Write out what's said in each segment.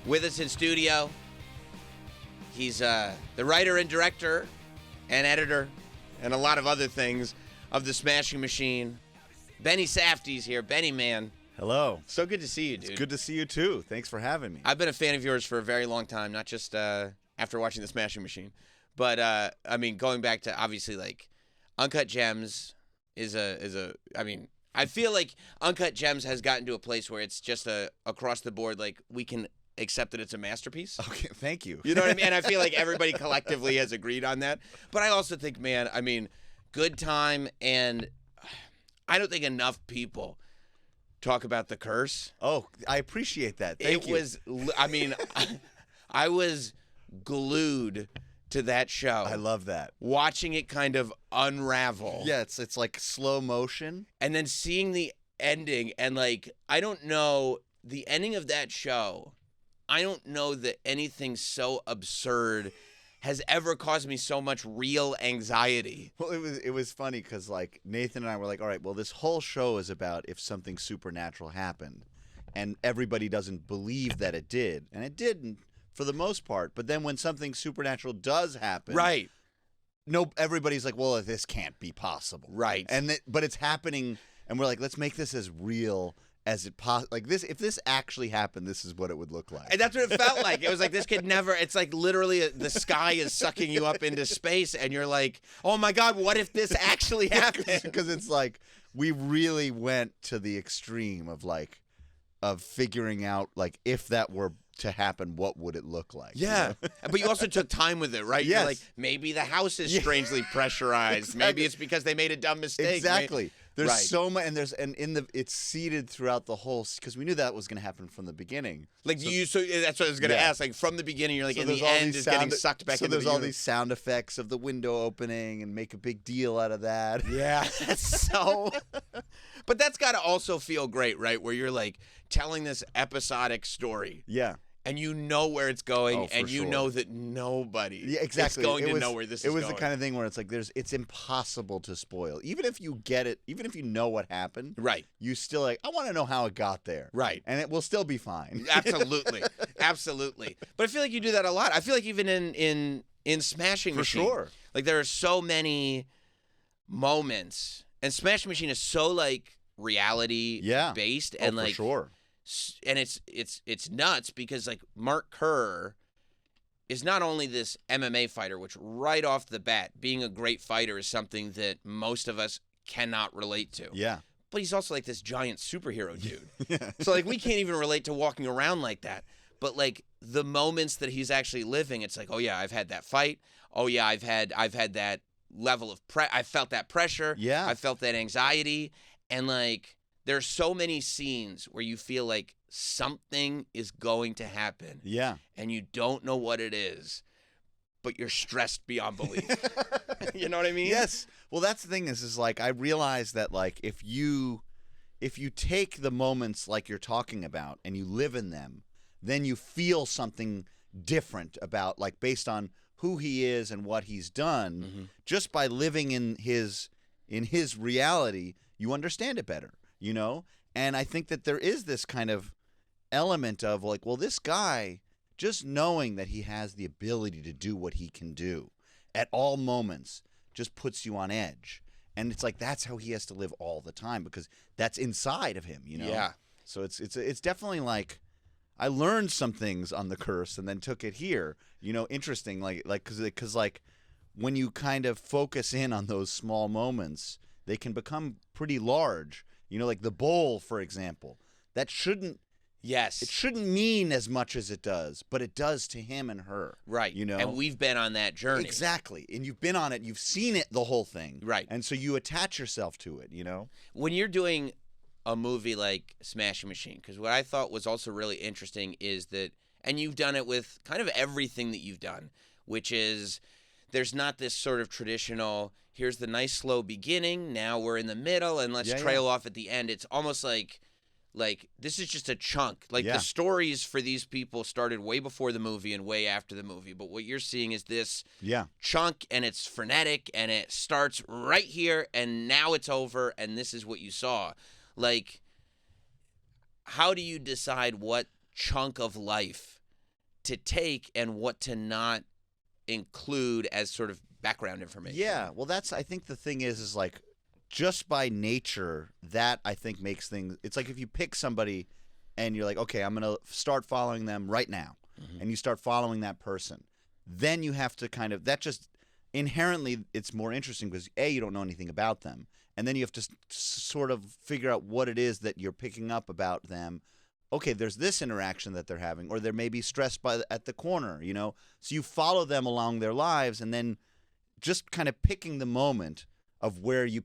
with us in studio. He's the writer and director and editor and a lot of other things of The Smashing Machine. Benny Safdie's here. Benny, man. Hello. So good to see you, dude. It's good to see you, too. Thanks for having me. I've been a fan of yours for a very long time, not just after watching The Smashing Machine. But, I mean, going back to, obviously, like, Uncut Gems I feel like Uncut Gems has gotten to a place where it's just across the board, like, we can accept that it's a masterpiece. Okay, thank you. You know what I mean? And I feel like everybody collectively has agreed on that. But I also think, man, I mean, Good Time, and I don't think enough people talk about The Curse. Oh, I appreciate that. Thank you. I was glued to that show. I love that. Watching it kind of unravel. Yeah, it's like slow motion. And then seeing the ending, and like, I don't know, the ending of that show, I don't know that anything so absurd has ever caused me so much real anxiety. Well, it was funny because like Nathan and I were like, all right, well, this whole show is about if something supernatural happened, and everybody doesn't believe that it did, and it didn't for the most part. But then when something supernatural does happen, right? No, everybody's like, well, this can't be possible, right? But it's happening, and we're like, let's make this as real as it like this. If this actually happened, this is what it would look like. And that's what it felt like. It was like, this could never. It's like literally the sky is sucking you up into space, and you're like, oh my God, what if this actually happened? Because it's like we really went to the extreme of figuring out like if that were to happen, what would it look like? Yeah, you know? But you also took time with it, right? Yes. You're like, maybe the house is strangely pressurized. Exactly. Maybe it's because they made a dumb mistake. Exactly. There's right. so much, it's seeded throughout the whole, because we knew that was going to happen from the beginning. Like so that's what I was going to ask. Like from the beginning, you're like, in the end is getting sucked back into the universe. So there's all these sound effects of the window opening and make a big deal out of that. Yeah, that's so. But that's got to also feel great, right? Where you're like telling this episodic story. Yeah. And you know where it's going, and you sure. know that nobody exactly. is going to know where this is going. It was the kind of thing where it's like it's impossible to spoil. Even if you get it, even if you know what happened, right? You still like, I want to know how it got there, right? And it will still be fine. Absolutely, absolutely. But I feel like you do that a lot. I feel like even in Smashing Machine, for sure, like there are so many moments, and Smashing Machine is so like reality based, and like for sure. And it's nuts because like Mark Kerr is not only this MMA fighter, which right off the bat, being a great fighter is something that most of us cannot relate to. Yeah. But he's also like this giant superhero dude. Yeah. So like we can't even relate to walking around like that. But like the moments that he's actually living, it's like, oh yeah, I've had that fight. Oh yeah, I've had that level of I felt that pressure. Yeah. I felt that anxiety, and like. There's so many scenes where you feel like something is going to happen. Yeah. And you don't know what it is, but you're stressed beyond belief. You know what I mean? Yes. Well, that's the thing is like I realize that like if you take the moments like you're talking about and you live in them, then you feel something different about like based on who he is and what he's done. Just by living in his reality, you understand it better. You know? And I think that there is this kind of element of like, well, this guy, just knowing that he has the ability to do what he can do at all moments just puts you on edge. And it's like, that's how he has to live all the time because that's inside of him, you know? Yeah. So it's definitely like, I learned some things on The Curse and then took it here, you know, interesting. Cause like when you kind of focus in on those small moments, they can become pretty large. You know, like the bowl, for example, that shouldn't mean as much as it does, but it does to him and her. Right. You know? And we've been on that journey. Exactly. And you've been on it. You've seen it, the whole thing. Right. And so you attach yourself to it, you know? When you're doing a movie like Smashing Machine, because what I thought was also really interesting is that, and you've done it with kind of everything that you've done, which is there's not this sort of traditional, here's the nice slow beginning, now we're in the middle, and let's trail off at the end. It's almost like this is just a chunk. Like the stories for these people started way before the movie and way after the movie. But what you're seeing is this chunk, and it's frenetic, and it starts right here, and now it's over, and this is what you saw. Like, how do you decide what chunk of life to take and what to not include as sort of background information. Yeah, well, I think the thing is like, just by nature, that I think makes things. It's like if you pick somebody, and you're like, okay, I'm gonna start following them right now, and you start following that person, then you have to kind of that just inherently it's more interesting because you don't know anything about them, and then you have to sort of figure out what it is that you're picking up about them. Okay, there's this interaction that they're having, or they may be stressed at the corner, So you follow them along their lives, and then just kind of picking the moment of where you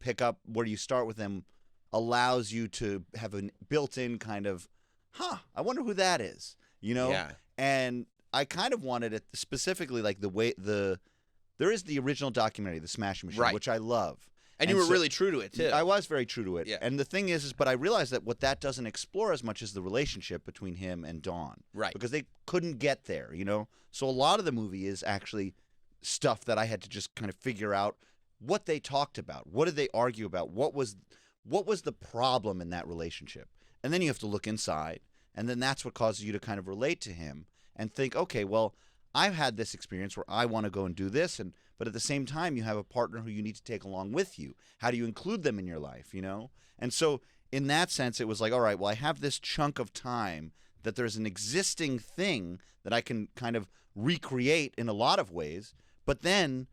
start with them allows you to have a built-in kind of, I wonder who that is, Yeah. And I kind of wanted it specifically like the way there is the original documentary, The Smashing Machine, Right. which I love. And you were really true to it, too. I was very true to it. Yeah. And the thing is, but I realized that what that doesn't explore as much is the relationship between him and Dawn. Right. Because they couldn't get there, So a lot of the movie is actually stuff that I had to just kind of figure out what they talked about. What did they argue about? What was the problem in that relationship? And then you have to look inside. And then that's what causes you to kind of relate to him and think, okay, well, I've had this experience where I want to go and do this, but at the same time, you have a partner who you need to take along with you. How do you include them in your life, And so in that sense, it was like, all right, well, I have this chunk of time that there's an existing thing that I can kind of recreate in a lot of ways. But then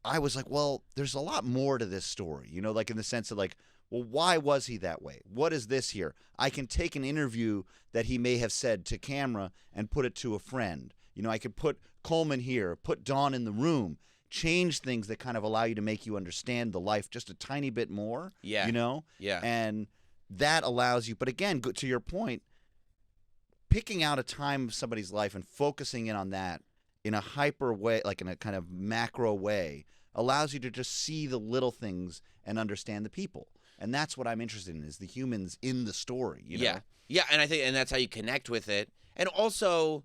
I was like, well, there's a lot more to this story, like in the sense of like, well, why was he that way? What is this here? I can take an interview that he may have said to camera and put it to a friend. I could put Coleman here, put Dawn in the room, change things that kind of allow you to make you understand the life just a tiny bit more. Yeah. Yeah. And that allows you, but again, to your point, picking out a time of somebody's life and focusing in on that in a hyper way, like in a kind of macro way, allows you to just see the little things and understand the people. And that's what I'm interested in, is the humans in the story, Yeah. Yeah, and I think that's how you connect with it. And also,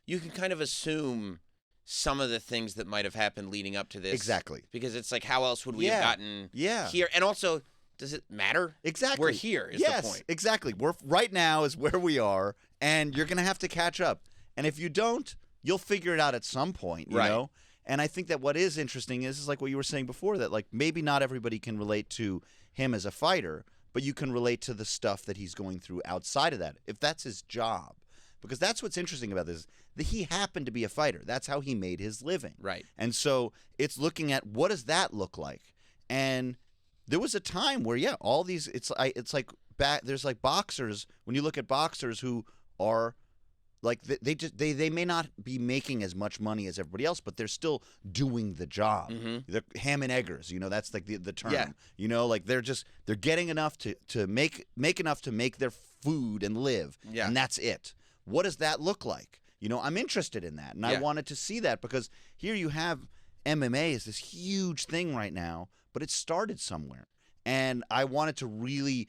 you can kind of assume some of the things that might have happened leading up to this. Exactly. Because it's like, how else would we have gotten here? And also, does it matter? Exactly. We're here is the point. Exactly. We're right now is where we are, and you're going to have to catch up. And if you don't, you'll figure it out at some point, you know? And I think that what is interesting is like what you were saying before, that like maybe not everybody can relate to him as a fighter, but you can relate to the stuff that he's going through outside of that, if that's his job. Because that's what's interesting about this, that he happened to be a fighter. That's how he made his living. Right. And so it's looking at what does that look like? And there was a time where, all these, it's like there's like boxers, when you look at boxers who are like, they may not be making as much money as everybody else, but they're still doing the job. Mm-hmm. They're ham and eggers, that's like the term. Yeah. Like they're getting enough to make enough to make their food and live. Yeah. And that's it. What does that look like? I'm interested in that. And I wanted to see that because here you have MMA is this huge thing right now, but it started somewhere. And I wanted to really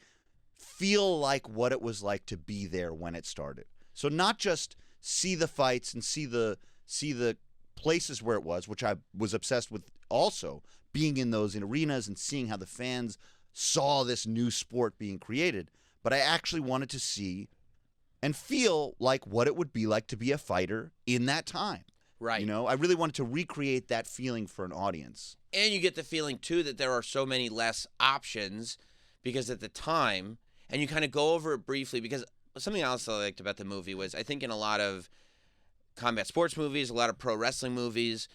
feel like what it was like to be there when it started. So not just see the fights and see the places where it was, which I was obsessed with also, being in those arenas and seeing how the fans saw this new sport being created. But I actually wanted to see and feel like what it would be like to be a fighter in that time. Right. I really wanted to recreate that feeling for an audience. And you get the feeling, too, that there are so many less options because at the time, and you kind of go over it briefly, because something else I liked about the movie was I think in a lot of combat sports movies, a lot of pro wrestling movies,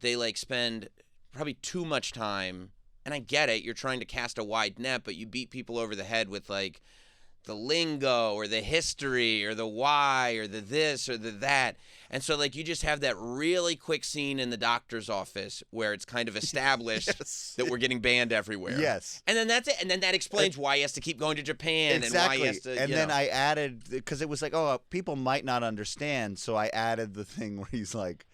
they like spend probably too much time, and I get it, you're trying to cast a wide net, but you beat people over the head with like the lingo or the history or the why or the this or the that. And so like you just have that really quick scene in the doctor's office where it's kind of established that we're getting banned everywhere. Yes. And then that's it. And then that explains why he has to keep going to Japan Exactly. and why he has to, and then I added, because it was like, people might not understand, so I added the thing where he's like,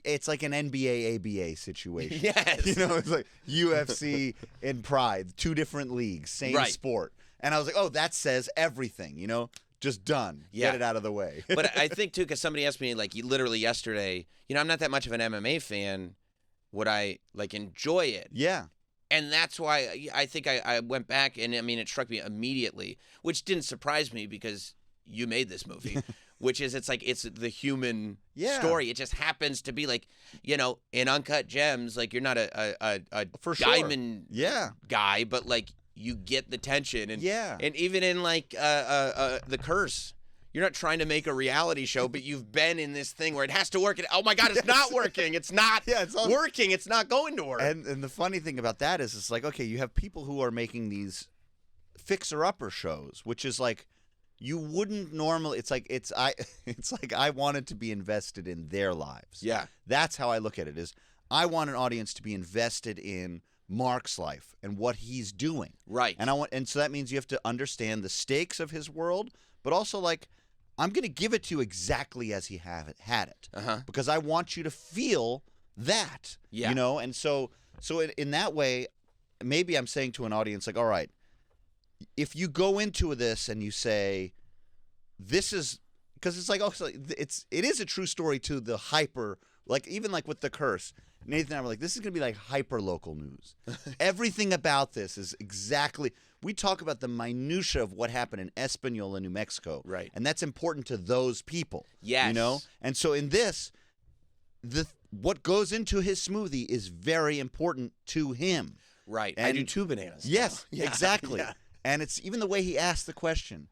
it's like an NBA ABA situation. Yes. It's like UFC and Pride, two different leagues, same sport. And I was like, that says everything, just done. Yeah. Get it out of the way. But I think, too, because somebody asked me, like, literally yesterday, I'm not that much of an MMA fan. Would I, like, enjoy it? Yeah. And that's why I think I went back, and, I mean, it struck me immediately, which didn't surprise me because you made this movie. which is it's the human Yeah. story. It just happens to be like, in Uncut Gems, like you're not a For sure. diamond Yeah. guy, but like you get the tension. And Yeah. and even in like The Curse, you're not trying to make a reality show, but you've been in this thing where it has to work. And, oh my God, it's not working. It's not working. It's not going to work. And the funny thing about that is it's like, okay, you have people who are making these fixer-upper shows, which is like you wouldn't normally. It's like I wanted to be invested in their lives. Yeah. That's how I look at it. Is I want an audience to be invested in Mark's life and what he's doing. Right. And so that means you have to understand the stakes of his world, but also like I'm going to give it to you exactly as he had it. Because I want you to feel that. Yeah. And so in that way, maybe I'm saying to an audience like, all right, if you go into this and you say, this is, because it's like, it is a true story to the hyper, like even like with The Curse, Nathan and I were like, this is going to be like hyper local news. Everything about this is exactly, we talk about the minutia of what happened in Espanola, New Mexico. Right. And that's important to those people. Yes. And so in this, what goes into his smoothie is very important to him. Right. And I do 2 bananas. Yes, Yeah. exactly. Yeah. And it's even the way he asked the question.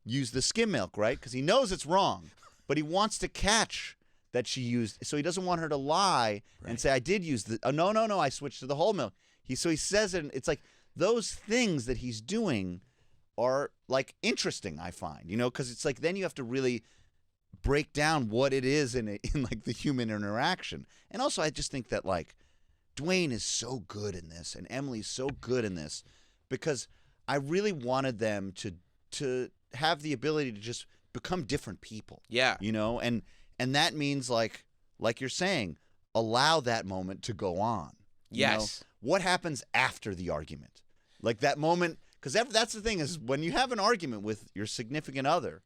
Use the skim milk, right? Because he knows it's wrong, but he wants to catch that she used. So he doesn't want her to lie and say, I did use the. Oh, no, I switched to the whole milk. So he says it. And it's like those things that he's doing are like interesting, I find, because it's like then you have to really break down what it is in like the human interaction. And also, I just think that like Dwayne is so good in this, and Emily's so good in this, because I really wanted them to have the ability to just become different people. Yeah. And that means like you're saying, allow that moment to go on. Yes. What happens after the argument? Like that moment, because that's the thing is when you have an argument with your significant other,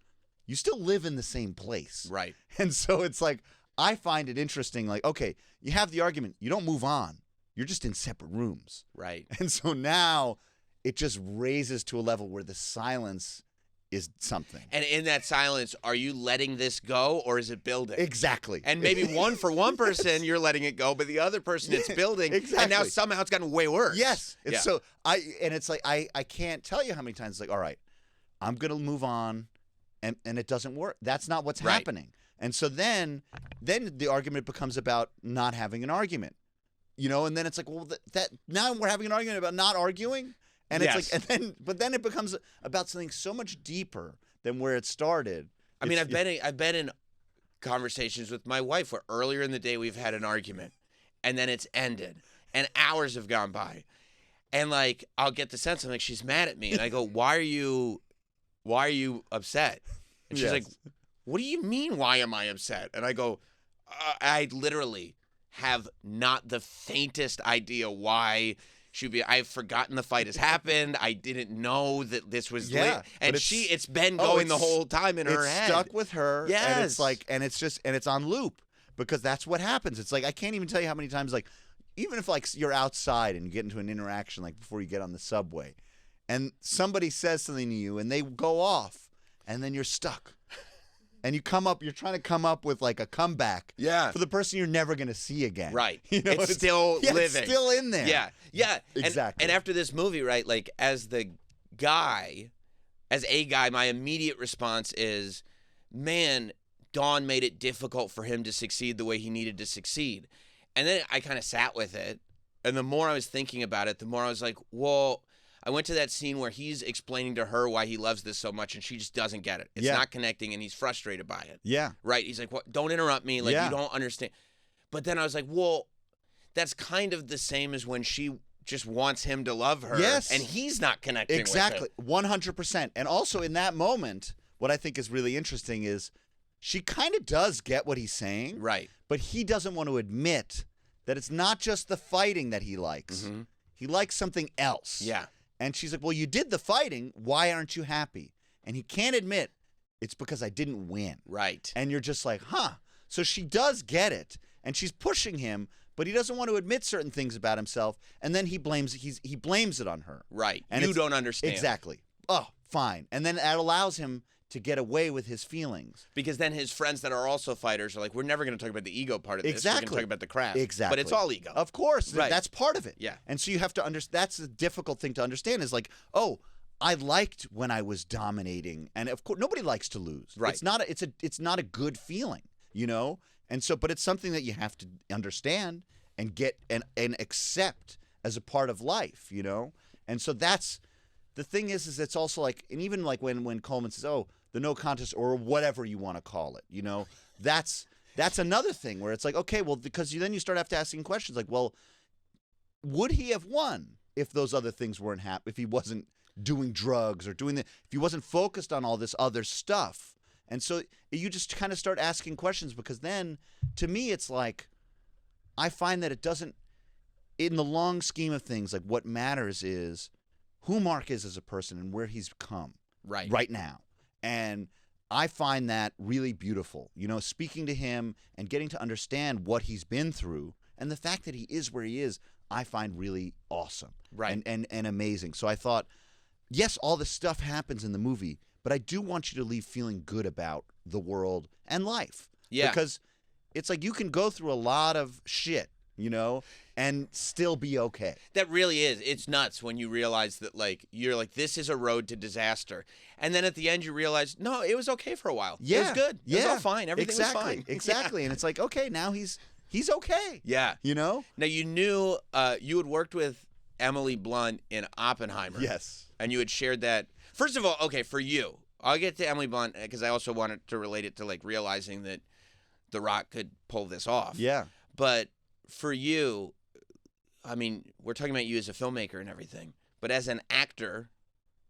you still live in the same place. Right. And so it's like, I find it interesting, like, okay, you have the argument, you don't move on. You're just in separate rooms. Right. And so now it just raises to a level where the silence is something. And in that silence, are you letting this go or is it building? Exactly. And maybe for one person, you're letting it go, but the other person, it's building. Exactly. And now somehow it's gotten way worse. Yes. And Yeah. so it's like, I can't tell you how many times it's like, all right, I'm going to move on and it doesn't work. That's not what's Right. happening. And so then the argument becomes about not having an argument, and then it's like, well, that now we're having an argument about not arguing. And Yes. it's like, but then it becomes about something so much deeper than where it started. I mean, I've been in conversations with my wife where earlier in the day we've had an argument and then it's ended and hours have gone by. And like, I'll get the sense, I'm like, she's mad at me. And I go, why are you upset? And she's Yes. like, what do you mean, why am I upset? And I go, I literally have not the faintest idea why she'd be. I've forgotten the fight has happened. I didn't know that this was late. And it's been going the whole time in her head. It's stuck with her. Yes. And it's like, and it's on loop because that's what happens. It's like, I can't even tell you how many times, like, even if like you're outside and you get into an interaction, like before you get on the subway and somebody says something to you and they go off and then you're stuck. And you're trying to come up with like a comeback for the person you're never going to see again. Right. It's still living. It's still in there. Yeah. Yeah. Exactly. And after this movie, right, like as a guy, my immediate response is, man, Dawn made it difficult for him to succeed the way he needed to succeed. And then I kind of sat with it. And the more I was thinking about it, the more I was like, well, I went to that scene where he's explaining to her why he loves this so much, and she just doesn't get it. It's not connecting, and he's frustrated by it. Yeah. Right? He's like, "What? Don't interrupt me. Like, you don't understand." But then I was like, well, that's kind of the same as when she just wants him to love her. Yes. And he's not connecting Exactly. with it. 100%. And also in that moment, what I think is really interesting is she kind of does get what he's saying. Right. But he doesn't want to admit that it's not just the fighting that he likes. Mm-hmm. He likes something else. Yeah. And she's like, well, you did the fighting. Why aren't you happy? And he can't admit it's because I didn't win. Right. And you're just like, huh. So she does get it. And she's pushing him, but he doesn't want to admit certain things about himself. And then he blames it on her. Right. And you don't understand. Exactly. Oh, fine. And then that allows him to get away with his feelings. Because then his friends that are also fighters are like, we're never going to talk about the ego part of this. Exactly. We're going to talk about the craft. Exactly. But it's all ego. Of course. Right. That's part of it. Yeah. And so you have to understand. That's a difficult thing to understand is like, oh, I liked when I was dominating. And of course, nobody likes to lose. Right. It's not a good feeling, you know? And so, but it's something that you have to understand and get and accept as a part of life, you know? And so that's, the thing is it's also like, and even like when Coleman says, oh, the no contest or whatever you want to call it, you know, that's another thing where it's like, okay, well, because then you start asking questions like, well, would he have won if those other things weren't happening, if he wasn't doing drugs or if he wasn't focused on all this other stuff? And so you just kind of start asking questions, because then to me, it's like, I find that it doesn't, in the long scheme of things, like what matters is who Mark is as a person and where he's come right now. And I find that really beautiful, you know, speaking to him and getting to understand what he's been through, and the fact that he is where he is, I find really awesome, and amazing. So I thought, yes, all this stuff happens in the movie, but I do want you to leave feeling good about the world and life. Yeah. Because it's like you can go through a lot of shit, you know, and still be okay. That really is. It's nuts when you realize that, like, you're like, this is a road to disaster. And then at the end you realize, no, it was okay for a while. Yeah. It was good. It was all fine. Everything was fine. Exactly. And it's like, okay, now he's okay. Yeah. You know? Now, you knew you had worked with Emily Blunt in Oppenheimer. Yes. And you had shared that. First of all, okay, for you, I'll get to Emily Blunt because I also wanted to relate it to, like, realizing that The Rock could pull this off. Yeah. But for you, I mean, we're talking about you as a filmmaker and everything, but as an actor,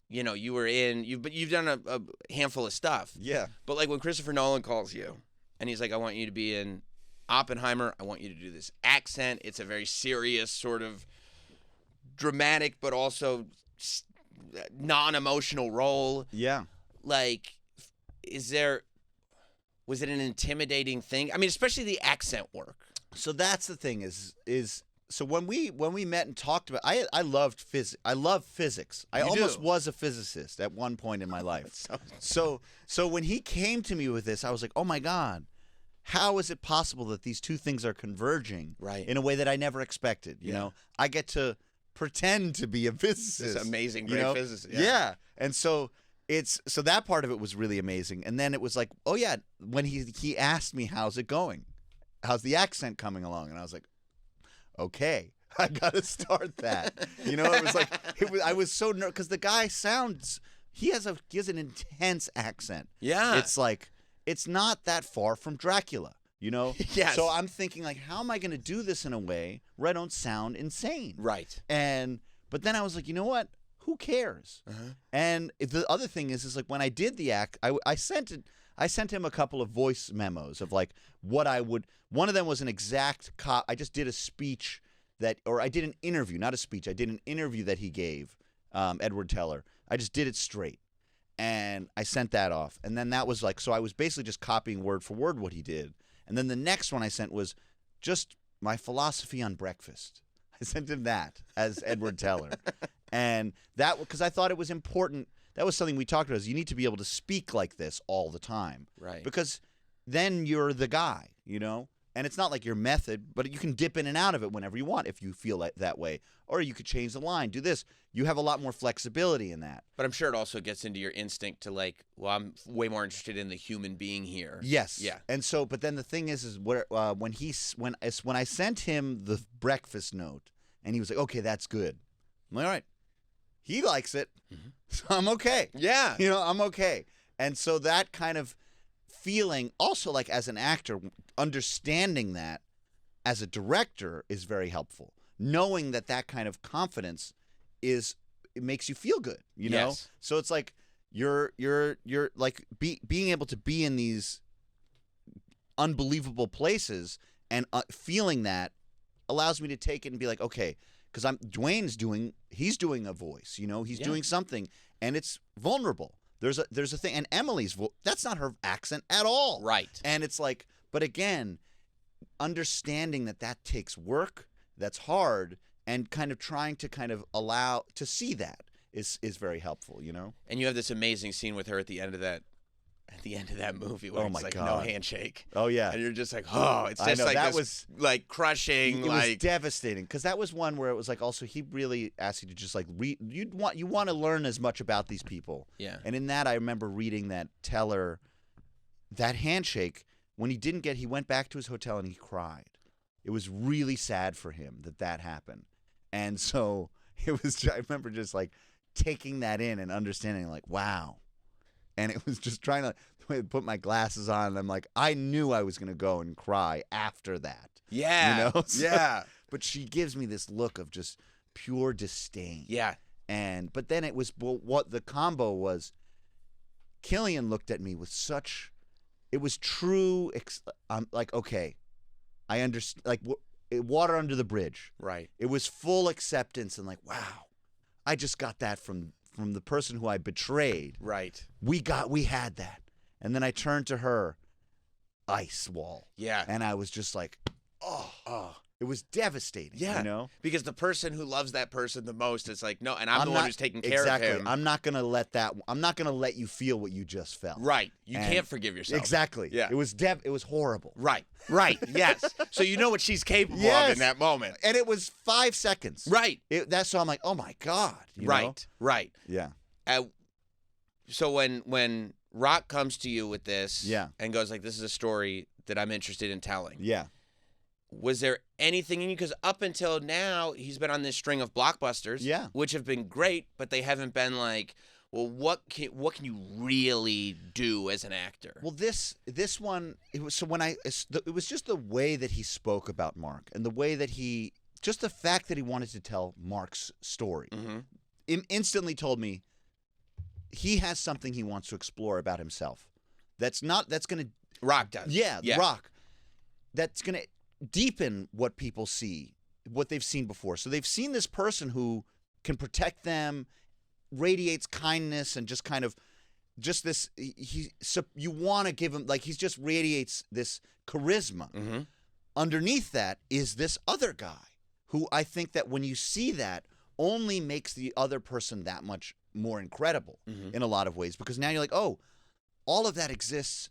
you know, you've done a handful of stuff. Yeah. But like when Christopher Nolan calls you and he's like, I want you to be in Oppenheimer. I want you to do this accent. It's a very serious sort of dramatic, but also non-emotional role. Yeah. Like, was it an intimidating thing? I mean, especially the accent work. So that's the thing is so when we met and talked about, I loved physics. I love physics. I almost was a physicist at one point in my life. So when he came to me with this, I was like, oh my God, how is it possible that these two things are converging in a way that I never expected? You know, I get to pretend to be a physicist. This amazing, great physicist. Yeah. And so so that part of it was really amazing. And then it was like, oh yeah, when he asked me, how's it going? How's the accent coming along? And I was like, okay, I got to start that. You know, it was like, I was so nervous because the guy he has an intense accent. Yeah. It's like, it's not that far from Dracula, you know? Yes. So I'm thinking like, how am I going to do this in a way where I don't sound insane? Right. But then I was like, you know what? Who cares? Uh-huh. And the other thing is like when I did the act, I sent him a couple of voice memos of like what I would. One of them was an exact I just did a speech I did an interview, not a speech. I did an interview that he gave, Edward Teller. I just did it straight, and I sent that off. And then that was like, so I was basically just copying word for word what he did. And then the next one I sent was just my philosophy on breakfast. I sent him that as Edward Teller. And that, because I thought it was important. That was something we talked about, is you need to be able to speak like this all the time. Right. Because then you're the guy, you know? And it's not like your method, but you can dip in and out of it whenever you want if you feel like that way. Or you could change the line, do this. You have a lot more flexibility in that. But I'm sure it also gets into your instinct to like, well, I'm way more interested in the human being here. Yes. Yeah. And so, but then the thing is when I sent him the breakfast note, and he was like, okay, that's good. I'm like, all right. He likes it, so I'm okay. Yeah. You know, I'm okay. And so that kind of feeling, also like as an actor, understanding that as a director is very helpful. Knowing that kind of confidence it makes you feel good, you know? Yes. So it's like you're like being able to be in these unbelievable places and feeling that allows me to take it and be like, okay, because Dwayne's doing a voice, you know, he's doing something, and it's vulnerable. There's a thing, and Emily's that's not her accent at all, right? And it's like, but again, understanding that takes work, that's hard, and kind of trying to kind of allow to see that is very helpful, you know. And you have this amazing scene with her at the end of that at the end of that movie where Oh it's my like God. no handshake. Oh yeah. And you're just like, oh, it's I just know, like that this, was- like crushing. It like was devastating because that was one where it was like also he really asked you to just like read. You want to learn as much about these people. Yeah. And in that, I remember reading that Teller, that handshake when he went back to his hotel and he cried. It was really sad for him that happened, and so it was. I remember just like taking that in and understanding like wow, and it was just trying to put my glasses on and I'm like I knew I was gonna go and cry after that. Yeah. You know? So- Yeah. But she gives me this look of just pure disdain. Yeah. But then it was what the combo was. Killian looked at me with such, it was true. Like okay, I understand. Like water under the bridge. Right. It was full acceptance and like wow, I just got that from the person who I betrayed. Right. We had that, and then I turned to her, ice wall. Yeah. And I was just like, oh. It was devastating. Yeah. You know? Because the person who loves that person the most is like, no, and I'm the not- one who's taking care exactly. of him. I'm not gonna let you feel what you just felt. Right. You And- can't forgive yourself. Exactly. Yeah. It was horrible. Right. Right. Yes. So you know what she's capable of Yes. in that moment. And it was 5 seconds. Right. So I'm like, oh my God. You Right. know? Right. Yeah. So when Rock comes to you with this Yeah. and goes like, this is a story that I'm interested in telling. Yeah. Was there anything in you? Because up until now, he's been on this string of blockbusters, Yeah. which have been great, but they haven't been like, well, what can you really do as an actor? Well, this one, it was just the way that he spoke about Mark and the way that just the fact that he wanted to tell Mark's story. Mm-hmm. Instantly told me he has something he wants to explore about himself. That's going to Rock does. yeah, Rock. That's going to deepen what people see, what they've seen before. So they've seen this person who can protect them, radiates kindness and just kind of just this so you want to give him like he just radiates this charisma. Mm-hmm. Underneath that is this other guy who I think that when you see that only makes the other person that much more incredible in a lot of ways because now you're like, oh, all of that exists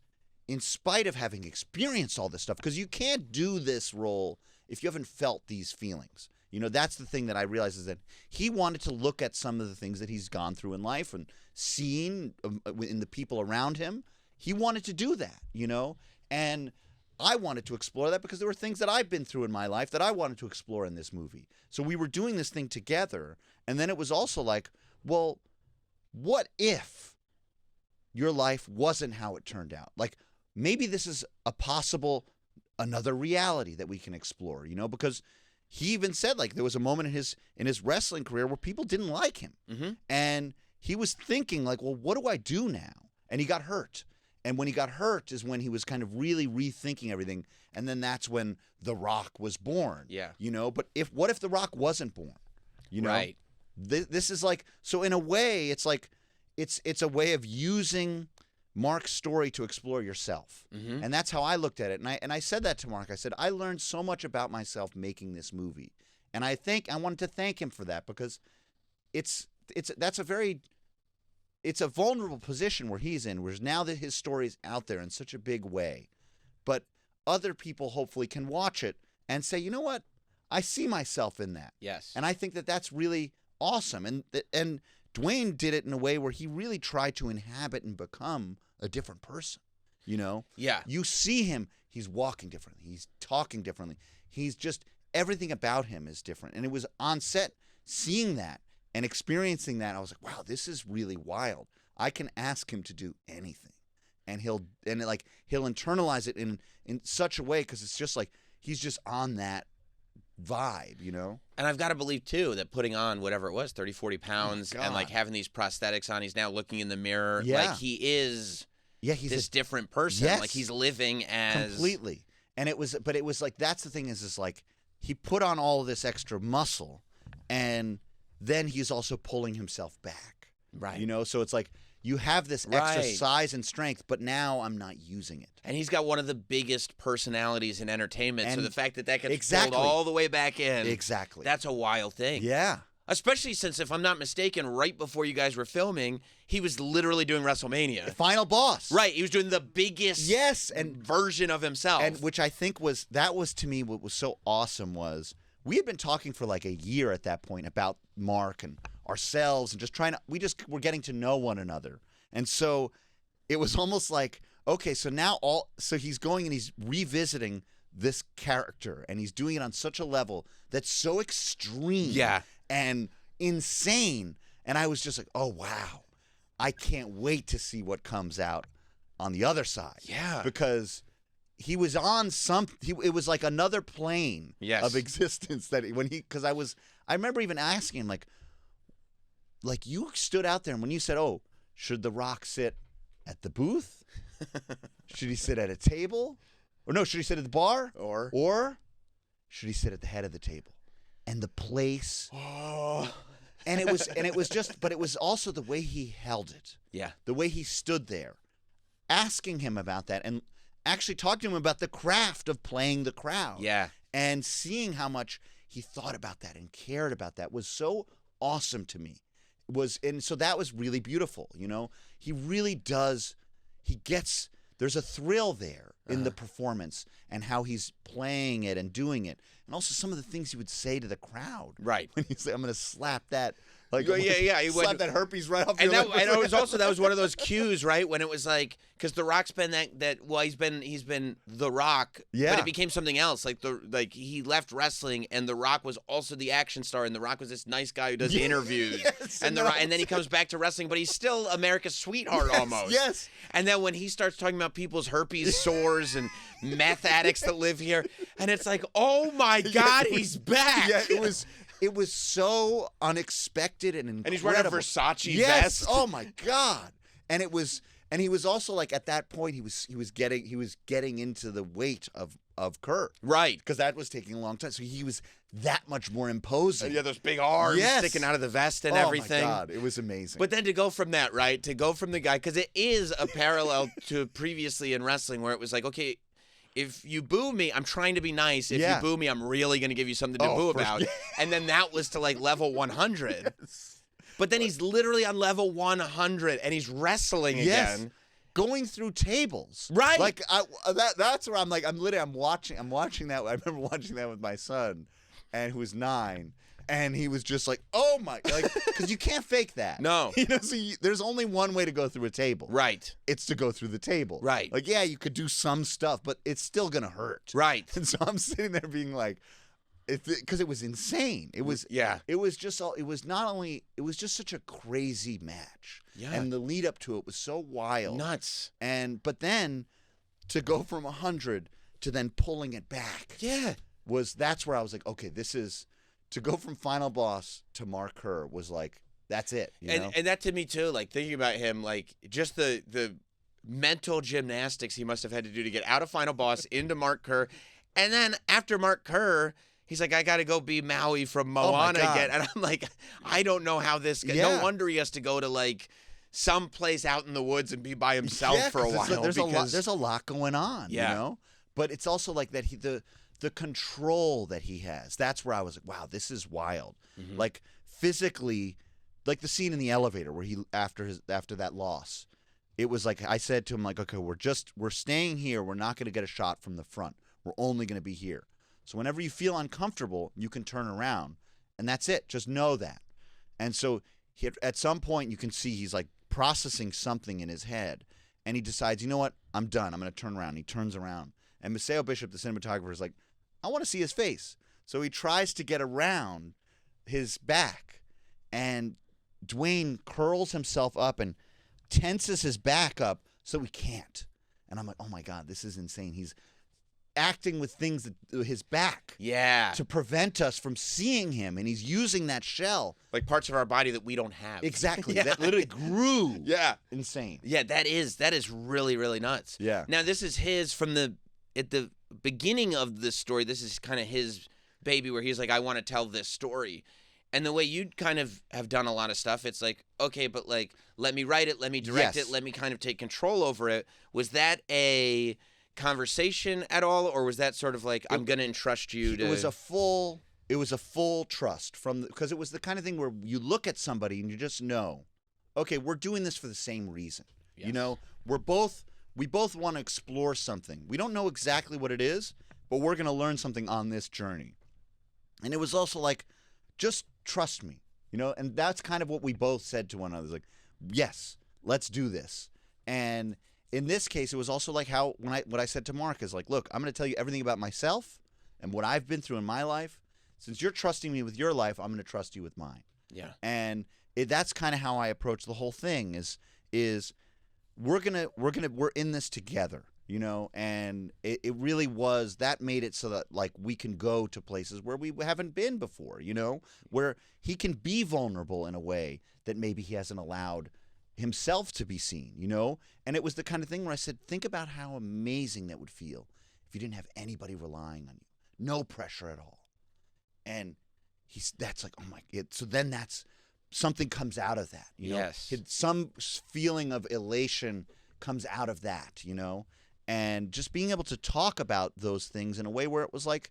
in spite of having experienced all this stuff because you can't do this role if you haven't felt these feelings. You know, that's the thing that I realized is that he wanted to look at some of the things that he's gone through in life and seen in the people around him. He wanted to do that, you know, and I wanted to explore that because there were things that I've been through in my life that I wanted to explore in this movie. So we were doing this thing together, and then it was also like, well, what if your life wasn't how it turned out? Like, maybe this is a possible another reality that we can explore, you know, because he even said like there was a moment in his wrestling career where people didn't like him. Mm-hmm. And he was thinking like, well, what do I do now? And he got hurt. And when he got hurt is when he was kind of really rethinking everything. And then that's when The Rock was born. Yeah. You know, but what if The Rock wasn't born? You know? Right. This is like, so in a way, it's like, it's a way of using Mark's story to explore yourself. Mm-hmm. And that's how I looked at it. And I said that to Mark. I said, I learned so much about myself making this movie. And I wanted to thank him for that because it's a vulnerable position where he's in, whereas now that his story is out there in such a big way. But other people hopefully can watch it and say, you know what? I see myself in that. Yes. And I think that that's really awesome. And Dwayne did it in a way where he really tried to inhabit and become a different person. You know? Yeah. You see him, he's walking differently. He's talking differently. He's just, everything about him is different. And it was on set seeing that and experiencing that. I was like, wow, this is really wild. I can ask him to do anything. And he'll internalize it in such a way because it's just like he's just on that vibe, you know? And I've got to believe, too, that putting on whatever it was, 30, 40 pounds, and like having these prosthetics on, he's now looking in the mirror. Yeah. Like he is he's this different person. Yes. Like he's living as. Completely. And it was like, that's the thing is like he put on all of this extra muscle and then he's also pulling himself back. Right. You know? So it's like, you have this extra Right. size and strength, but now I'm not using it. And he's got one of the biggest personalities in entertainment. So And the fact that gets exactly. pulled all the way back in. Exactly. That's a wild thing. Yeah. Especially since, if I'm not mistaken, right before you guys were filming, he was literally doing WrestleMania. The final boss. Right. He was doing the biggest version of himself. And which I think was to me what was so awesome was we had been talking for like a year at that point about Mark and ourselves and just we're getting to know one another. And so it was almost like, okay, so now so he's going and he's revisiting this character and he's doing it on such a level that's so extreme. Yeah. And insane. And I was just like, oh, wow. I can't wait to see what comes out on the other side. Yeah. Because he was on it was like another plane of existence because I remember even asking him, like you stood out there and when you said, oh, should The Rock sit at the booth? Should he sit at a table? Or no, should he sit at the bar? Or should he sit at the head of the table? And the place, and it was also the way he held it. Yeah. The way he stood there, asking him about that and actually talking to him about the craft of playing the crowd. Yeah. And seeing how much he thought about that and cared about that was so awesome to me. And so that was really beautiful, you know? He really does, there's a thrill there in the performance and how he's playing it and doing it. And also some of the things he would say to the crowd. Right. When he'd say, I'm going to slap that. He slap that herpes right off and your that, and it was also, that was one of those cues, right? When it was like, because The Rock's been he's been The Rock, yeah. But it became something else. Like he left wrestling, and The Rock was also the action star, and The Rock was this nice guy who does interviews, and then he comes back to wrestling, but he's still America's sweetheart almost. Yes. And then when he starts talking about people's herpes sores and meth addicts that live here, and it's like, oh my God, he's back. Yeah, it was so unexpected and incredible. And he's wearing a Versace yes. vest. Oh my God. And he was also like at that point he was getting into the weight of Kurt. Right. Because that was taking a long time. So he was that much more imposing. Yeah, those big arms sticking out of the vest and everything. Oh my God, it was amazing. But then to go from that, right? To go from the guy, because it is a parallel to previously in wrestling where it was like, okay, if you boo me, I'm trying to be nice. If you boo me, I'm really going to give you something to boo about. And then that was to like level 100. Yes. But then he's literally on level 100 and he's wrestling again. Going through tables. Right. Like that's where I'm watching that. I remember watching that with my son and who was 9. And he was just like, oh my, because you can't fake that. No. You know, so there's only one way to go through a table. Right. It's to go through the table. Right. Like, yeah, you could do some stuff, but it's still going to hurt. Right. And so I'm sitting there being like, because it was insane. It was, it was just such a crazy match. Yeah. And the lead up to it was so wild. Nuts. But then to go from 100 to then pulling it back. Yeah. That's where I was like, okay, to go from Final Boss to Mark Kerr was like, that's it. You know? And that to me too, like thinking about him, like just the mental gymnastics he must have had to do to get out of Final Boss into Mark Kerr. And then after Mark Kerr, he's like, I got to go be Maui from Moana again. And I'm like, I don't know how this guy, no wonder he has to go to like someplace out in the woods and be by himself for a while. There's a lot going on, you know? But it's also like that the control that he has. That's where I was like, wow, this is wild. Mm-hmm. Like physically, like the scene in the elevator where he after that loss, it was like I said to him, like, okay, we're staying here. We're not going to get a shot from the front. We're only going to be here. So whenever you feel uncomfortable, you can turn around, and that's it. Just know that. And so at some point, you can see he's like processing something in his head, and he decides, you know what? I'm done. I'm going to turn around. He turns around, and Maceo Bishop, the cinematographer, is like, I want to see his face. So he tries to get around his back, and Dwayne curls himself up and tenses his back up so he can't. And I'm like, oh my God, this is insane. He's acting with things his back to prevent us from seeing him, and he's using that shell. Like parts of our body that we don't have. Exactly. That literally grew. Insane. Yeah, that is really, really nuts. Yeah. Now this is his at the beginning of this story, this is kind of his baby where he's like, I want to tell this story. And the way you kind of have done a lot of stuff, it's like, okay, but like, let me write it, let me direct it, let me kind of take control over it. Was that a conversation at all, or was that sort of like, I'm going to entrust you to... It was a full it was a full trust because it was the kind of thing where you look at somebody and you just know, okay, we're doing this for the same reason. Yes. You know, we both want to explore something. We don't know exactly what it is, but we're going to learn something on this journey. And it was also like, just trust me, you know, and that's kind of what we both said to one another. Like, yes, let's do this. And in this case, it was also like how what I said to Mark is like, look, I'm going to tell you everything about myself and what I've been through in my life. Since you're trusting me with your life, I'm going to trust you with mine. Yeah. And that's kind of how I approach the whole thing is we're in this together, you know, and it really was, that made it so that like we can go to places where we haven't been before, you know, where he can be vulnerable in a way that maybe he hasn't allowed himself to be seen, you know. And it was the kind of thing where I said, think about how amazing that would feel if you didn't have anybody relying on you, no pressure at all. And that's like, oh my, so then that's, something comes out of that, you know? Yes. Some feeling of elation comes out of that, you know? And just being able to talk about those things in a way where it was like,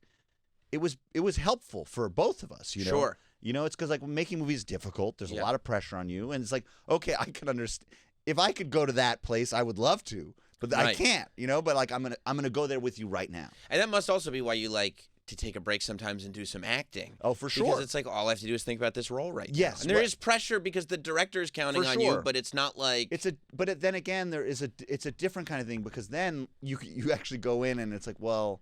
it was helpful for both of us, you know? Sure. You know, it's because like making movies is difficult. There's a Yeah. lot of pressure on you. And it's like, okay, I can understand. If I could go to that place, I would love to. But I Right. can't, you know? But like, I'm gonna go there with you right now. And that must also be why you like to take a break sometimes and do some acting. Oh, for sure. Because it's like all I have to do is think about this role right Yes, now. And there right. is pressure because the director is counting For on sure. you, but it's not like But then again, it's a different kind of thing because then you actually go in and it's like, well,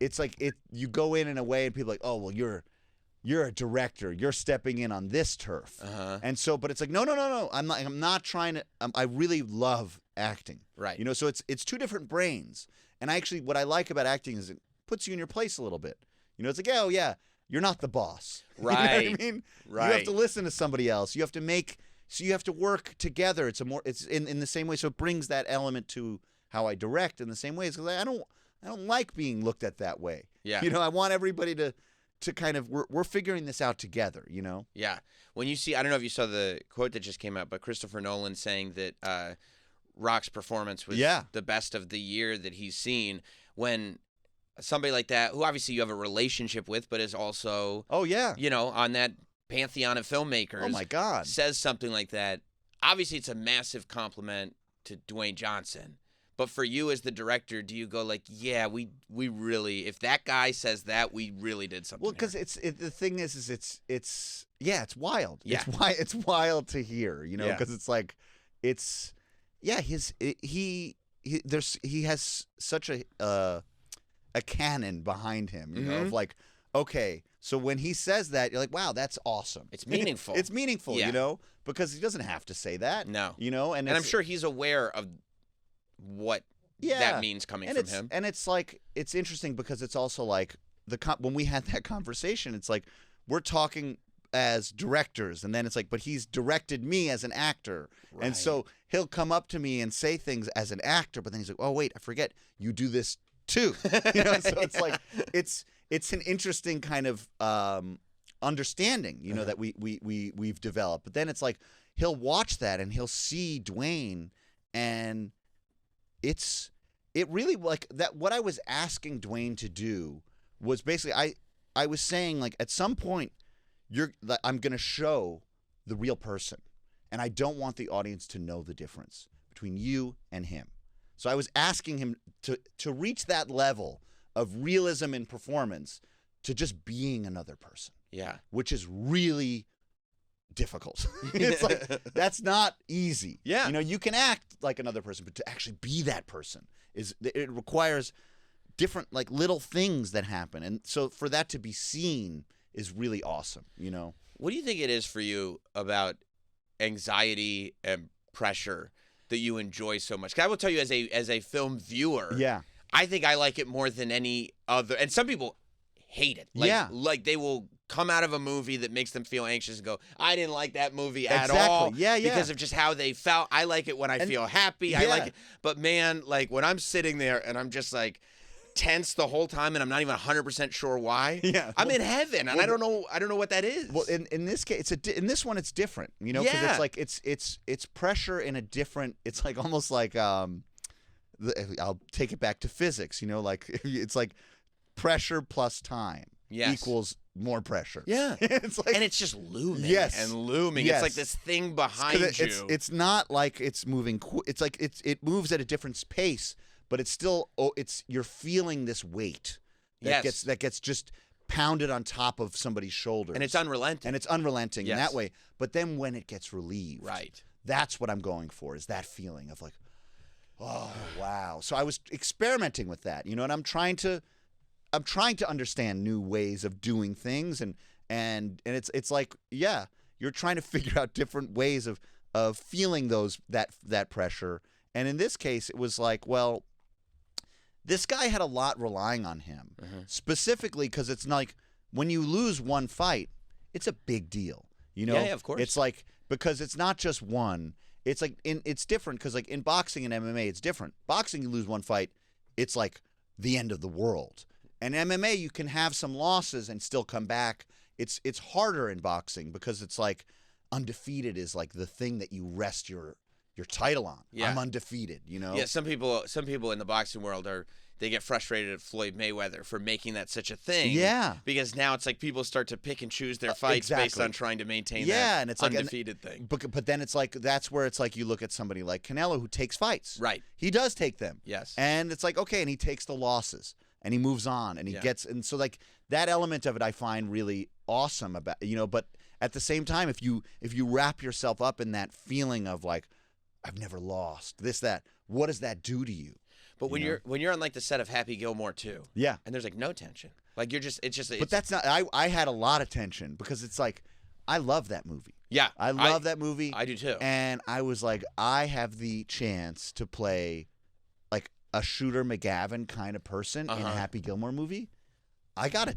it's like you go in a way and people are like, oh, well, you're a director, you're stepping in on this turf, and so, but it's like, no, I'm not trying to. I really love acting, right. You know, so it's two different brains, and what I like about acting is it puts you in your place a little bit. You know, it's like, oh yeah, you're not the boss, Right? You know what I mean? Right. You have to listen to somebody else. You have to work together. It's in the same way. So it brings that element to how I direct in the same way. Because I don't like being looked at that way. Yeah. You know, I want everybody to kind of we're figuring this out together. You know. Yeah. When you see, I don't know if you saw the quote that just came out, but Christopher Nolan saying that Rock's performance was the best of the year that he's seen. When somebody like that, who obviously you have a relationship with, but is also, you know, on that pantheon of filmmakers. Oh my God. Says something like that. Obviously, it's a massive compliment to Dwayne Johnson. But for you as the director, do you go like, yeah, we really, if that guy says that, we really did something? Well, because the thing is it's wild. Yeah. It's wild to hear, you know, Yeah. because it's like, he has such a canon behind him, you know, of like, okay, so when he says that, you're like, wow, that's awesome. It's meaningful. It's meaningful, Yeah. you know, because he doesn't have to say that. No. You know, and I'm sure he's aware of what that means coming from him. And it's like, it's interesting because it's also like when we had that conversation, it's like we're talking as directors, and then it's like, but he's directed me as an actor, and so he'll come up to me and say things as an actor, but then he's like, oh wait, I forget you do this too. You know, so it's like it's an interesting kind of understanding, you know, that we've developed. But then it's like he'll watch that and he'll see Dwayne, and it really like that. What I was asking Dwayne to do was basically I was saying like at some point I'm going to show the real person, and I don't want the audience to know the difference between you and him. So I was asking him to reach that level of realism in performance to just being another person. Yeah. Which Which is really difficult. It's like, that's not easy. Yeah. You know, you can act like another person, but to actually be that person it requires different like little things that happen. And so for that to be seen is really awesome, you know? What do you think it is for you about anxiety and pressure that you enjoy so much? 'Cause I will tell you, as a film viewer, I think I like it more than any other. And some people hate it. Like they will come out of a movie that makes them feel anxious and go, I didn't like that movie at all. Because of just how they felt. I like it when I feel happy. I like it. But man, like when I'm sitting there and I'm just like tense the whole time and I'm not even 100% sure why. I'm in heaven and I don't know what that is. Well, in this case, in this one, it's different, you know, because it's like it's pressure in a different. It's like almost like I'll take it back to physics, you know, like it's like pressure plus time. equals more pressure. Yeah. It's like, and it's just looming Yes. and looming. Yes. It's like this thing behind you. It's not like it's moving. It's like it moves at a different pace, but it's still. You're feeling this weight that gets just pounded on top of somebody's shoulders, and it's unrelenting. In that way. But then when it gets relieved, right, that's what I'm going for. Is that feeling of like, oh wow. So I was experimenting with that, and I'm trying to understand new ways of doing things, and it's like, yeah, you're trying to figure out different ways of feeling that pressure. And in this case, it was like, well, this guy had a lot relying on him, specifically because it's like when you lose one fight, it's a big deal. Yeah, of course. It's like, because it's not just one. It's like it's different because like in boxing and MMA, it's different. Boxing, you lose one fight, it's like the end of the world. And MMA, you can have some losses and still come back. It's harder in boxing because it's like undefeated is like the thing that you rest your title on. Yeah. I'm undefeated, Yeah, some people in the boxing world they get frustrated at Floyd Mayweather for making that such a thing. Yeah. Because now it's like people start to pick and choose their fights based on trying to maintain and it's undefeated thing. But then it's like, that's where it's like you look at somebody like Canelo who takes fights. Right. He does take them. Yes. And it's like, okay, and he takes the losses and he moves on and he gets, and so like that element of it I find really awesome about, but at the same time, if you wrap yourself up in that feeling of like, I've never lost, this, that, what does that do to you? But when you're on like the set of Happy Gilmore 2, yeah, and there's like no tension, like but that's not. I had a lot of tension because it's like, I love that movie. Yeah, I love that movie. I do too. And I was like, I have the chance to play like a Shooter McGavin kind of person in a Happy Gilmore movie. I got it.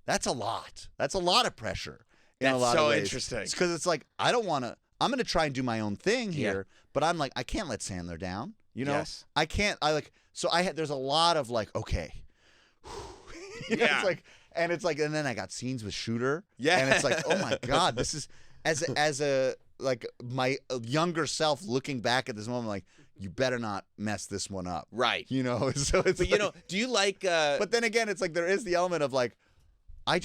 That's a lot. That's a lot of pressure. That's a lot so of ways. interesting. Because it's like, I don't want to. I'm going to try and do my own thing here, but I'm like, I can't let Sandler down. Yes. I can't. So there's a lot of like, okay. Yeah. And then I got scenes with Shooter. Yeah. And it's like, oh my God, this is as a like my younger self looking back at this moment, like, you better not mess this one up. Right. So it's But do you like but then again, it's like there is the element of like, I'm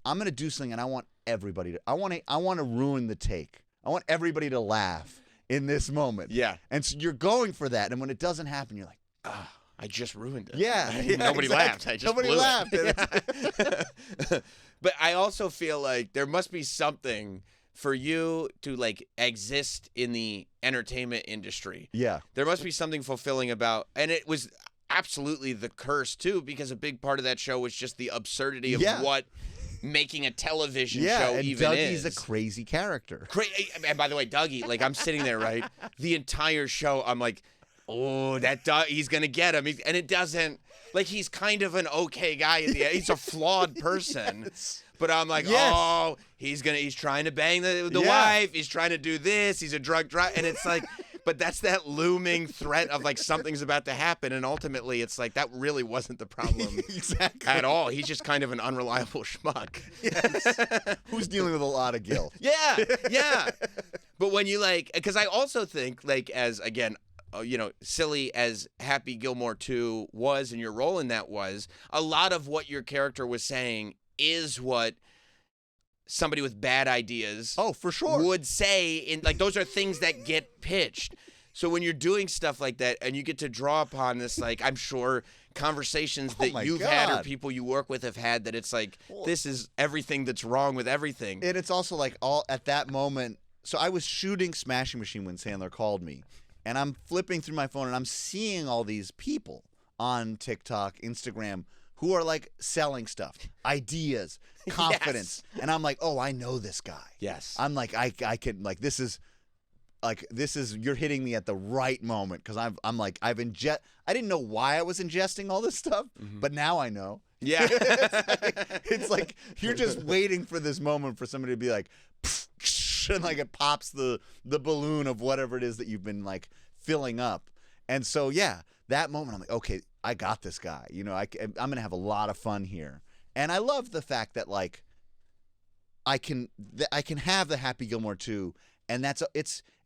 gonna do something and I want everybody to I want to ruin the take. I want everybody to laugh in this moment. Yeah. And so you're going for that, and when it doesn't happen, you're like, I just ruined it. Yeah. Nobody laughed. I just Nobody blew laughed. It. But I also feel like there must be something for you to like exist in the entertainment industry. Yeah. There must be something fulfilling about, and it was absolutely the curse too, because a big part of that show was just the absurdity of what making a television show and even Dougie's is. a crazy character. And by the way, Dougie, like I'm sitting there, right? The entire show, I'm like, oh, he's gonna get him, and it doesn't. Like he's kind of an okay guy at the end. He's a flawed person. Yes. But I'm like, oh, he's trying to bang the wife. He's trying to do this. He's a drug driver, and it's like, but that's that looming threat of like something's about to happen, and ultimately it's like that really wasn't the problem Exactly. at all. He's just kind of an unreliable schmuck. Yes. Who's dealing with a lot of guilt. Yeah. But when you like, because I also think like as again, silly as Happy Gilmore 2 was and your role in that was, a lot of what your character was saying is what somebody with bad ideas for sure would say. In like those are things that get pitched. So when you're doing stuff like that and you get to draw upon this, like I'm sure conversations that you've had or people you work with have had, that it's like, this is everything that's wrong with everything. And it's also like all at that moment. So I was shooting Smashing Machine when Sandler called me, and I'm flipping through my phone and I'm seeing all these people on TikTok, Instagram, who are like selling stuff, ideas, confidence. Yes. And I'm like, oh, I know this guy. Yes. I'm like, I can, like, this is, you're hitting me at the right moment. Cause I'm like, I didn't know why I was ingesting all this stuff, but now I know. Yeah. it's like, you're just waiting for this moment for somebody to be like, and like it pops the balloon of whatever it is that you've been like filling up. And so, yeah, that moment I'm like, okay, I got this guy. I'm going to have a lot of fun here. And I love the fact that like I can have the Happy Gilmore 2, and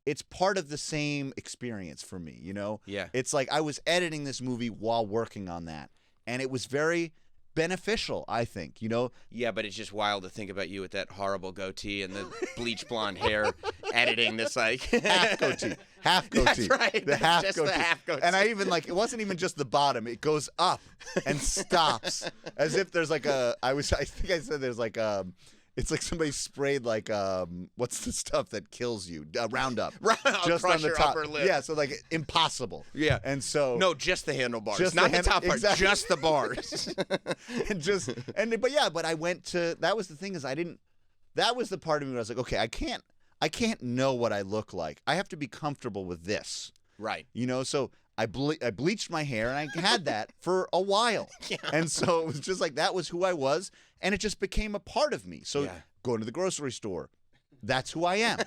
it's part of the same experience for me, Yeah. It's like I was editing this movie while working on that, and it was very beneficial, I think, you know. Yeah, but it's just wild to think about you with that horrible goatee and the bleach blonde hair editing this like half goatee. That's right. The half just goatee. The half goatee. And I even like it wasn't even just the bottom. It goes up and stops as if there's like I think I said there's like it's like somebody sprayed like what's the stuff that kills you? Roundup. Just on the top. Upper lip. Yeah, so like impossible. Yeah. And so no, just the handlebars, not the top part, exactly. just the bars. But I went to that was the thing is that was the part of me where I was like, okay, I can't know what I look like. I have to be comfortable with this. Right. You know, so I bleached my hair, and I had that for a while. Yeah. And so it was just like that was who I was, and it just became a part of me. So yeah. Going to the grocery store, that's who I am.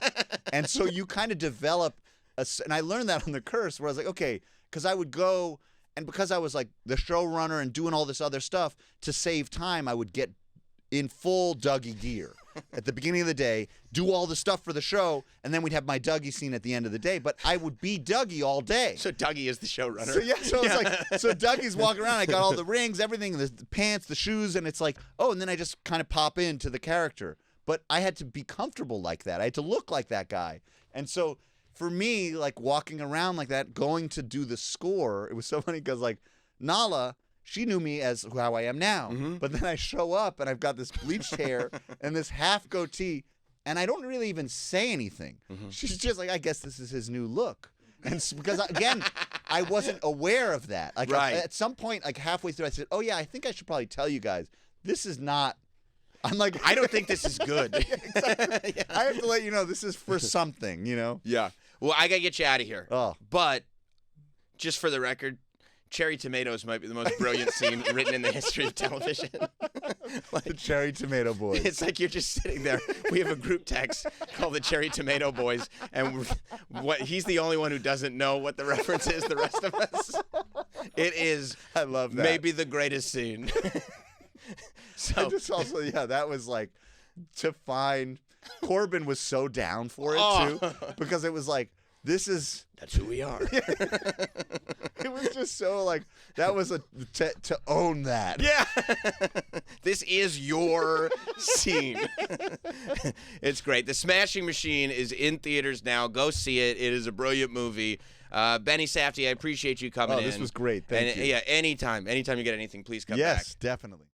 And so you kind of develop and I learned that on The Curse, where I was like, okay, because I would go, and because I was like the showrunner and doing all this other stuff, to save time, I would get in full Dougie gear at the beginning of the day, do all the stuff for the show, and then we'd have my Dougie scene at the end of the day. But I would be Dougie all day. So Dougie is the showrunner. So Dougie's walking around. I got all the rings, everything, the pants, the shoes, and it's like, oh, and then I just kind of pop into the character. But I had to be comfortable like that. I had to look like that guy. And so for me, like walking around like that, going to do the score, it was so funny because like Nala, she knew me as how I am now. Mm-hmm. But then I show up and I've got this bleached hair and this half goatee, and I don't really even say anything. Mm-hmm. She's just like, I guess this is his new look. And because, again, I wasn't aware of that. Like right. At some point, like halfway through, I said, oh, yeah, I think I should probably tell you guys, this is not. I'm like, I don't think this is good. Exactly. Yeah. I have to let you know this is for something, you know? Yeah. Well, I got to get you out of here. Oh. But just for the record, cherry tomatoes might be the most brilliant scene written in the history of television. Like, the Cherry Tomato Boys. It's like you're just sitting there. We have a group text called the Cherry Tomato Boys, and he's the only one who doesn't know what the reference is. The rest of us, it is. I love that. Maybe the greatest scene. So I just also, yeah, that was like to find. Corbin was so down for it too, because it was like, this is. That's who we are. It was just so like that was to own that. Yeah. This is your scene. It's great. The Smashing Machine is in theaters now. Go see it. It is a brilliant movie. Benny Safdie, I appreciate you coming in. Oh, this was great. Thank you. Yeah, anytime you get anything, please come back. Yes, definitely.